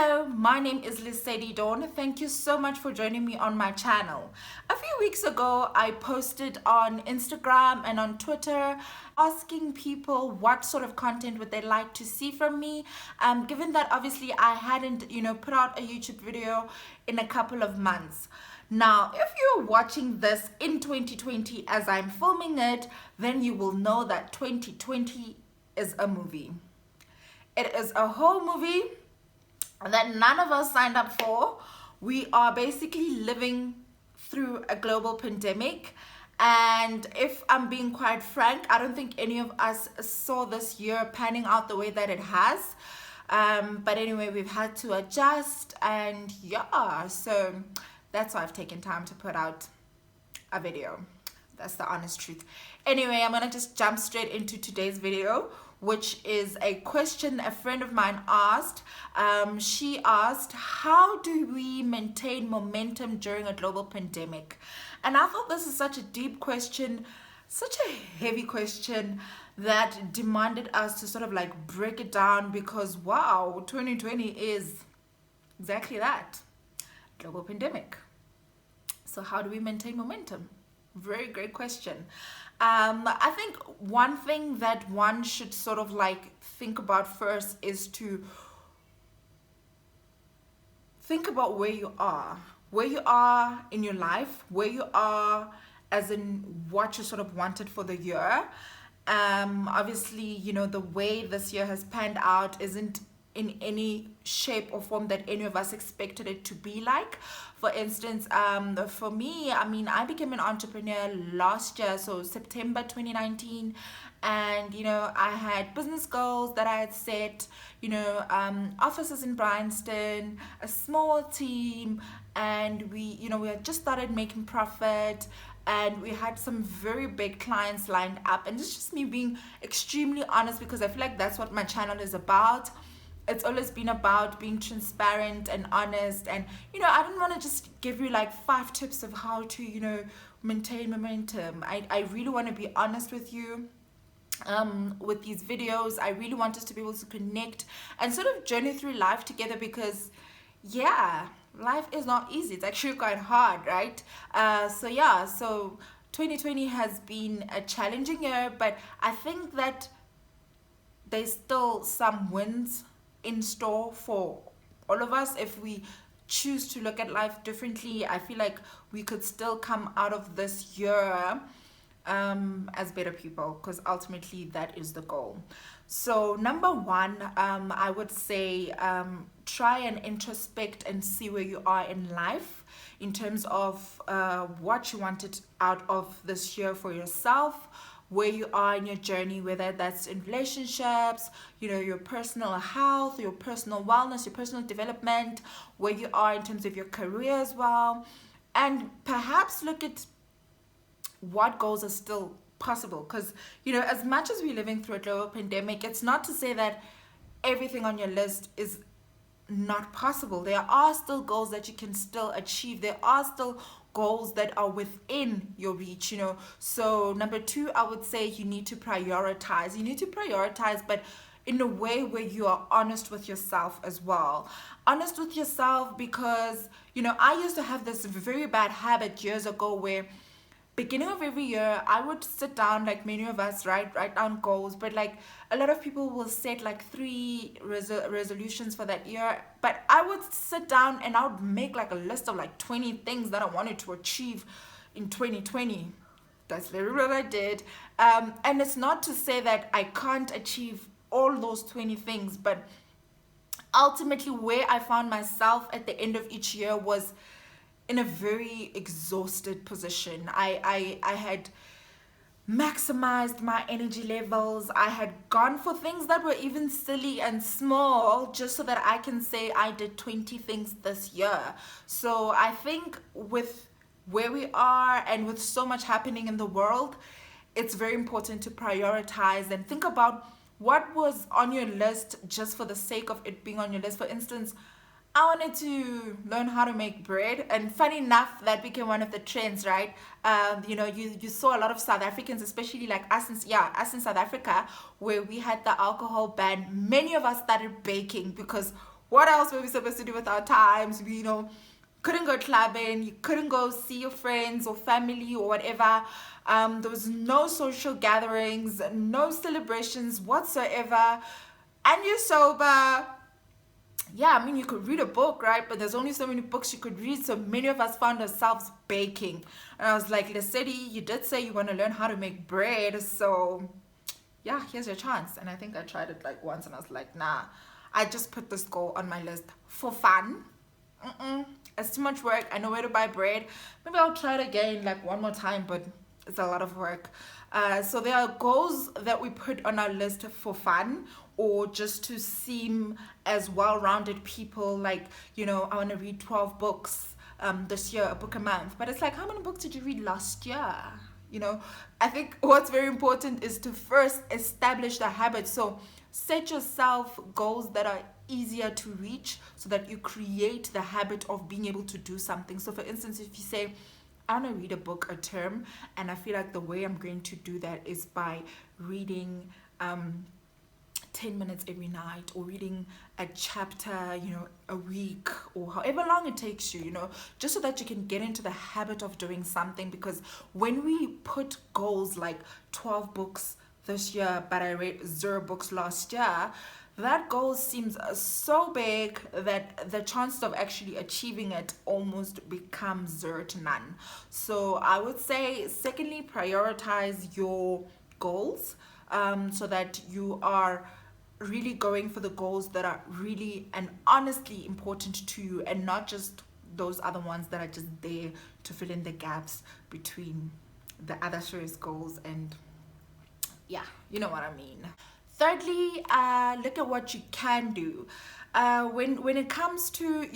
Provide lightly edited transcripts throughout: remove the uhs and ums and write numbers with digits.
Hello, my name is Lesedi Dawn. Thank you so much for joining me on my channel. A few weeks ago, I posted on Instagram and on Twitter asking people what sort of content would they like to see from me. Given that obviously I hadn't, put out a YouTube video in a couple of months. Now, if you're watching this in 2020 as I'm filming it, then you will know that 2020 is a movie. It is a whole movie that none of us signed up for. We are basically living through a global pandemic, and if I'm being quite frank, I don't think any of us saw this year panning out the way that it has. But anyway, we've had to adjust, and yeah, so that's why I've taken time to put out a video. That's the honest truth. Anyway, I'm gonna just jump straight into today's video, which is a question a friend of mine asked. She asked, how do we maintain momentum during a global pandemic? And I thought this is such a deep question, such a heavy question that demanded us to sort of like break it down, because wow, 2020 is exactly that, global pandemic. So how do we maintain momentum? Very great question. I think one thing that one should sort of like think about first is to think about where you are in your life, where you are as in what you sort of wanted for the year. Obviously, the way this year has panned out isn't in any shape or form that any of us expected it to be like. For instance, for me, I became an entrepreneur last year, so September 2019, and I had business goals that I had set, offices in Bryanston, a small team, and we had just started making profit, and we had some very big clients lined up. And it's just me being extremely honest, because I feel like that's what my channel is about. It's always been about being transparent and honest, and I don't want to just give you like 5 tips of how to maintain momentum. I really want to be honest with you with these videos. I really want us to be able to connect and sort of journey through life together, because yeah, life is not easy. It's actually quite hard, right? So 2020 has been a challenging year, but I think that there's still some wins in store for all of us if we choose to look at life differently. I feel like we could still come out of this year as better people, because ultimately that is the goal. So number one, I would say try and introspect and see where you are in life in terms of what you wanted out of this year for yourself, where you are in your journey, whether that's in relationships, your personal health, your personal wellness, your personal development, where you are in terms of your career as well, and perhaps look at what goals are still possible. Because as much as we're living through a global pandemic, it's not to say that everything on your list is not possible. There are still goals that you can still achieve. There are still goals that are within your reach. So number 2, I would say you need to prioritize. But in a way where you are honest with yourself as well. Honest with yourself, because I used to have this very bad habit years ago where beginning of every year I would sit down, like many of us, write down goals, but like a lot of people will set like 3 resolutions for that year, but I would sit down and I would make like a list of like 20 things that I wanted to achieve in 2020. That's literally what I did. And it's not to say that I can't achieve all those 20 things, but ultimately where I found myself at the end of each year was in a very exhausted position. I had maximized my energy levels. I had gone for things that were even silly and small just so that I can say I did 20 things this year. So I think with where we are and with so much happening in the world, it's very important to prioritize and think about what was on your list just for the sake of it being on your list. For instance, I wanted to learn how to make bread, and funny enough, that became one of the trends, right? You saw a lot of South Africans, especially like us in South Africa, where we had the alcohol ban. Many of us started baking because what else were we supposed to do with our times? We, couldn't go clubbing, you couldn't go see your friends or family or whatever. There was no social gatherings, no celebrations whatsoever, and you're sober. Yeah, I mean, you could read a book, right? But there's only so many books you could read. So many of us found ourselves baking. And I was like, Lesedi, you did say you want to learn how to make bread. So yeah, here's your chance. And I think I tried it like once and I was like, nah, I just put this goal on my list for fun. It's too much work. I know where to buy bread. Maybe I'll try it again like one more time, but it's a lot of work. So there are goals that we put on our list for fun or just to seem as well-rounded people. Like, I want to read 12 books this year, a book a month. But it's like, how many books did you read last year? I think what's very important is to first establish the habit. So set yourself goals that are easier to reach so that you create the habit of being able to do something. So for instance, if you say, I want to read a book a term, and I feel like the way I'm going to do that is by reading 10 minutes every night, or reading a chapter, a week, or however long it takes you, just so that you can get into the habit of doing something. Because when we put goals like 12 books this year, but I read 0 books last year, that goal seems so big that the chances of actually achieving it almost becomes 0 to none. So I would say, secondly, prioritize your goals so that you are really going for the goals that are really and honestly important to you, and not just those other ones that are just there to fill in the gaps between the other serious goals. And yeah, you know what I mean. Thirdly, look at what you can do. When it comes to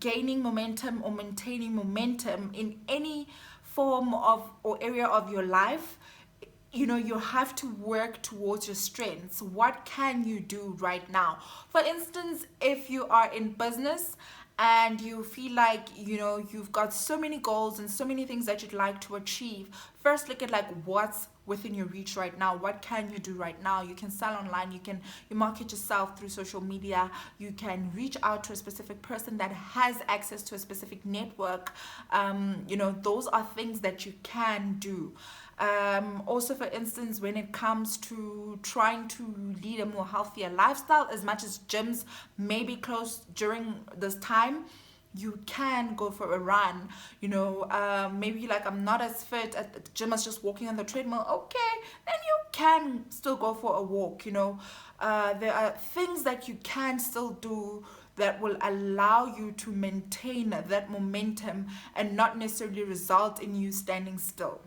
gaining momentum or maintaining momentum in any form of or area of your life, you have to work towards your strengths. What can you do right now? For instance, if you are in business and you feel like you've got so many goals and so many things that you'd like to achieve, first look at like what's within your reach right now. What can you do right now? You can sell online, you market yourself through social media, you can reach out to a specific person that has access to a specific network. Those are things that you can do. Also, for instance, when it comes to trying to lead a more healthier lifestyle, as much as gyms may be closed during this time, you can go for a run. Maybe like, I'm not as fit at the gym as just walking on the treadmill. Okay, then you can still go for a walk. There are things that you can still do that will allow you to maintain that momentum and not necessarily result in you standing still.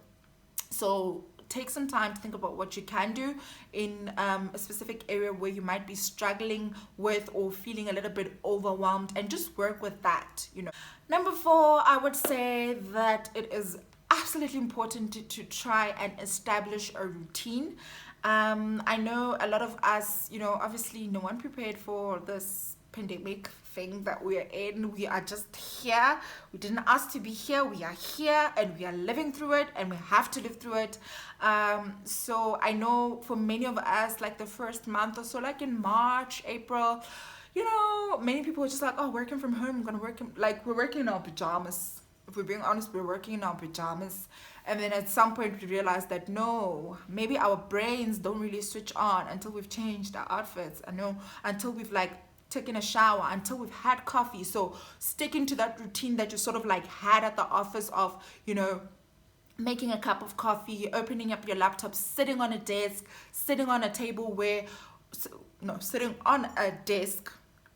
So take some time to think about what you can do in a specific area where you might be struggling with or feeling a little bit overwhelmed, and just work with that. Number 4, I would say that it is absolutely important to try and establish a routine. I know a lot of us, obviously no one prepared for this pandemic thing that we're in. We are just here. We didn't ask to be here. We are here and we are living through it, and we have to live through it. So I know for many of us, like the first month or so, like in March, April, many people are just like, oh, working from home, I'm gonna work we're working in our pajamas. If we're being honest, we're working in our pajamas. And then at some point we realize that no, maybe our brains don't really switch on until we've changed our outfits. I know, until we've taken a shower, until we've had coffee. So sticking to that routine that you sort of had at the office of, making a cup of coffee, opening up your laptop, sitting on a desk, sitting on a table sitting on a desk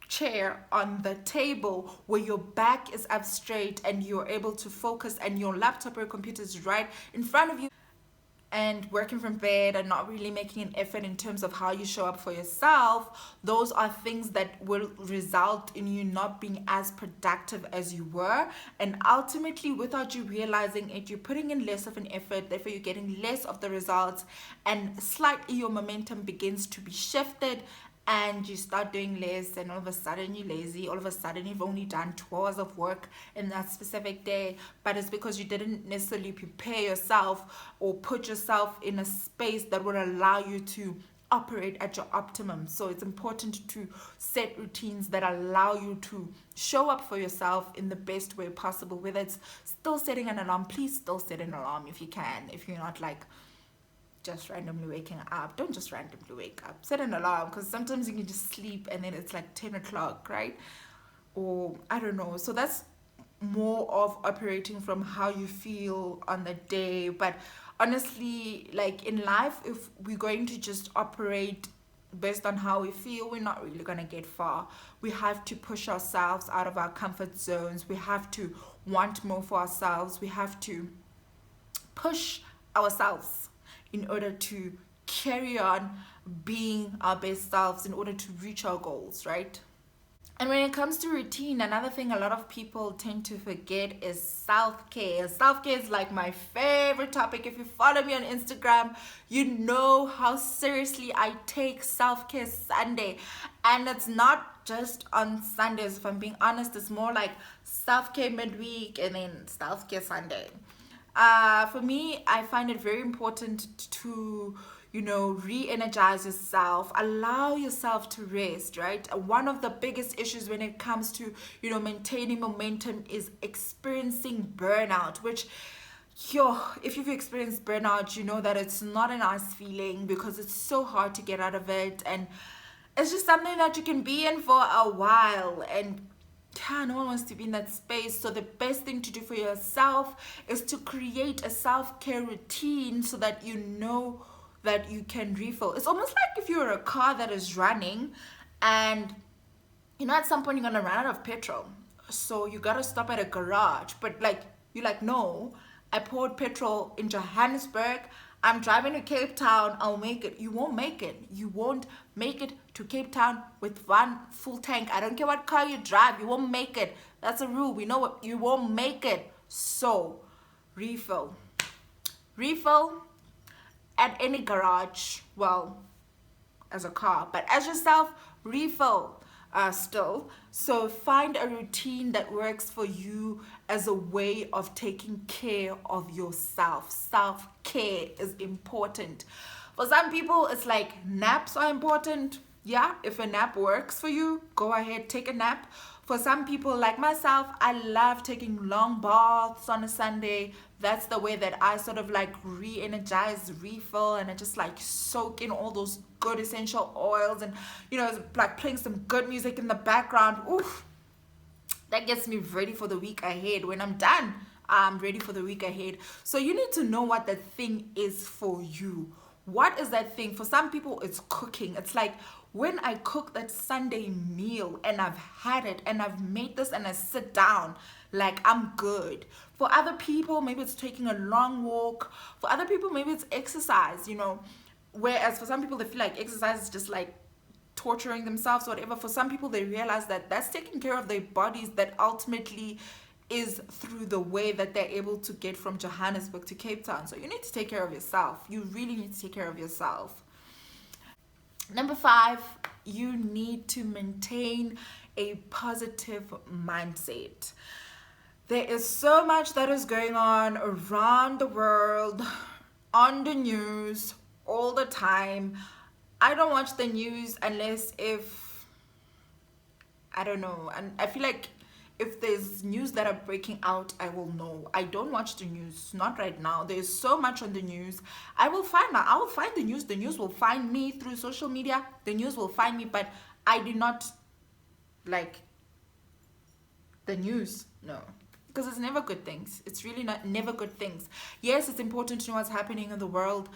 chair on the table where your back is up straight and you're able to focus, and your laptop or computer is right in front of you, and working from bed and not really making an effort in terms of how you show up for yourself. Those are things that will result in you not being as productive as you were, and ultimately, without you realizing it, you're putting in less of an effort, therefore you're getting less of the results, and slightly your momentum begins to be shifted, and you start doing less, and all of a sudden you're lazy. All of a sudden you've only done 2 hours of work in that specific day, but it's because you didn't necessarily prepare yourself or put yourself in a space that would allow you to operate at your optimum. So it's important to set routines that allow you to show up for yourself in the best way possible. Whether it's still setting an alarm, please still set an alarm if you can. If you're not like just randomly waking up, don't just randomly wake up. Set an alarm, because sometimes you can just sleep and then it's like 10 o'clock, right? Or I don't know. So that's more of operating from how you feel on the day. But honestly, like in life, if we're going to just operate based on how we feel, we're not really going to get far. We have to push ourselves out of our comfort zones. We have to want more for ourselves. We have to push ourselves in order to carry on being our best selves, in order to reach our goals, right? And when it comes to routine, another thing a lot of people tend to forget is self-care. Self-care is like my favorite topic. If you follow me on Instagram, you know how seriously I take self-care Sunday. And it's not just on Sundays, if I'm being honest. It's more like self-care midweek and then self-care Sunday. For me, I find it very important to re-energize yourself, allow yourself to rest, right? One of the biggest issues when it comes to maintaining momentum is experiencing burnout, which if you've experienced burnout, you know that it's not a nice feeling, because it's so hard to get out of it, and it's just something that you can be in for a while, and no one wants to be in that space. So the best thing to do for yourself is to create a self-care routine so that you know that you can refill. It's almost like if you're a car that is running and at some point you're gonna run out of petrol, so you gotta stop at a garage. But you're like, no, I poured petrol in Johannesburg, I'm driving to Cape Town, I'll make it. You won't make it. You won't make it to Cape Town with one full tank. I don't care what car you drive, you won't make it. That's a rule. We know what, you won't make it. So refill at any garage, well, as a car, but as yourself, refill still. So find a routine that works for you as a way of taking care of yourself. Self-care is important. For some people, it's like naps are important. Yeah, if a nap works for you, go ahead, take a nap. For some people like myself, I love taking long baths on a Sunday. That's the way that I sort of like re-energize, refill, and I just like soak in all those good essential oils, and like playing some good music in the background. Oof, that gets me ready for the week ahead. When I'm done, I'm ready for the week ahead. So you need to know what that thing is for you. What is that thing? For some people, it's cooking. It's like, when I cook that Sunday meal and I've had it and I've made this and I sit down, like I'm good. For other people, maybe it's taking a long walk. For other people, maybe it's exercise, Whereas for some people, they feel like exercise is just like torturing themselves or whatever. For some people, they realize that that's taking care of their bodies, that ultimately is through the way that they're able to get from Johannesburg to Cape Town. So you need to take care of yourself. You really need to take care of yourself. Number 5, you need to maintain a positive mindset. There is so much that is going on around the world, on the news, all the time. I don't watch the news unless I don't know. And I feel like if there's news that are breaking out, I will know. I don't watch the news, not right now. There's so much on the news. I will find the news. The news will find me through social media. The news will find me, but I do not like the news. No. Because it's never good things. It's really never good things. Yes, it's important to know what's happening in the world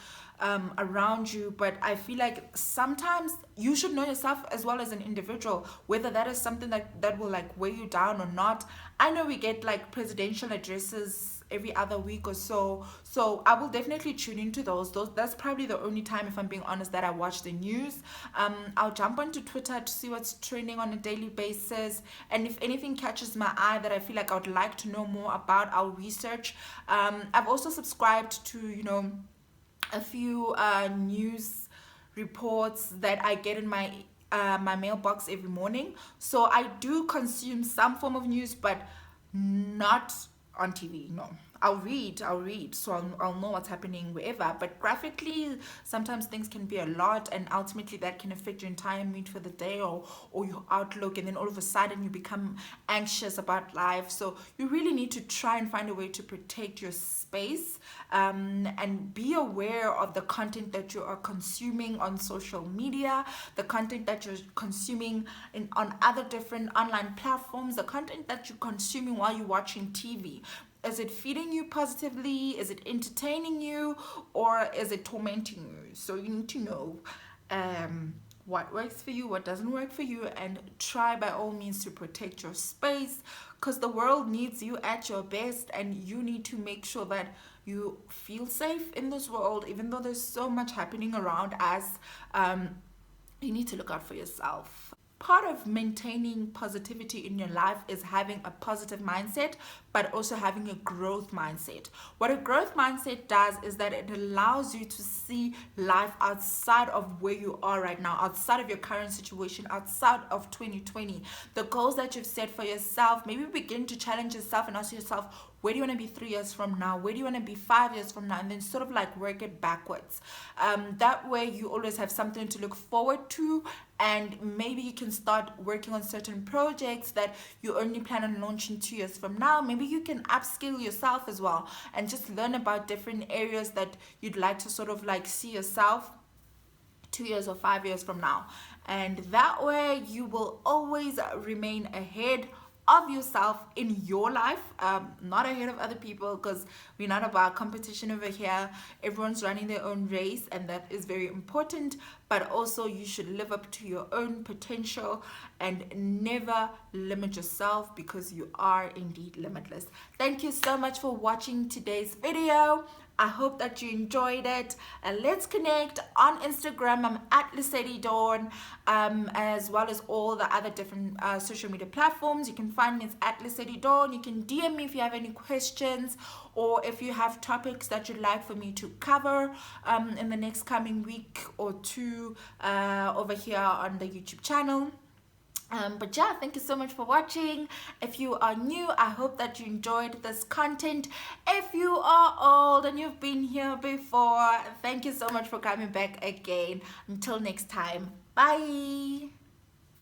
around you, but I feel like sometimes you should know yourself as well as an individual, whether that is something that will like weigh you down or not. I know we get like presidential addresses every other week or so I will definitely tune into those. That's probably the only time, if I'm being honest, that I watch the news. I'll jump onto Twitter to see what's trending on a daily basis, and if anything catches my eye that I feel like I would like to know more about, I'll research. I've also subscribed to a few news reports that I get in my mailbox every morning. So I do consume some form of news, but not on TV. No, I'll read, so I'll know what's happening wherever. But graphically, sometimes things can be a lot, and ultimately that can affect your entire mood for the day, or your outlook, and then all of a sudden you become anxious about life. So you really need to try and find a way to protect your space, and be aware of the content that you are consuming on social media, the content that you're consuming on other different online platforms, the content that you're consuming while you're watching TV. Is it feeding you positively? Is it entertaining you? Or is it tormenting you? So you need to know what works for you, what doesn't work for you, and try by all means to protect your space, because the world needs you at your best, and you need to make sure that you feel safe in this world, even though there's so much happening around us. You need to look out for yourself. Part of maintaining positivity in your life is having a positive mindset, but also having a growth mindset. What a growth mindset does is that it allows you to see life outside of where you are right now, outside of your current situation, outside of 2020. The goals that you've set for yourself, maybe begin to challenge yourself and ask yourself, where do you want to be 3 years from now? Where do you want to be 5 years from now? And then sort of like work it backwards. That way you always have something to look forward to, and maybe you can start working on certain projects that you only plan on launching 2 years from now. Maybe you can upskill yourself as well, and just learn about different areas that you'd like to sort of like see yourself 2 years or 5 years from now. And that way you will always remain ahead of yourself in your life, not ahead of other people, because we're not about competition over here. Everyone's running their own race, and that is very important. But also you should live up to your own potential and never limit yourself, because you are indeed limitless. Thank you so much for watching today's video. I hope that you enjoyed it, and let's connect on Instagram. I'm at Lesedi Dawn, as well as all the other different social media platforms. You can find me at Lesedi Dawn. You can DM me if you have any questions, or if you have topics that you'd like for me to cover in the next coming week or two over here on the YouTube channel. But yeah, thank you so much for watching. If you are new, I hope that you enjoyed this content. If you are old and you've been here before, thank you so much for coming back again. Until next time, bye.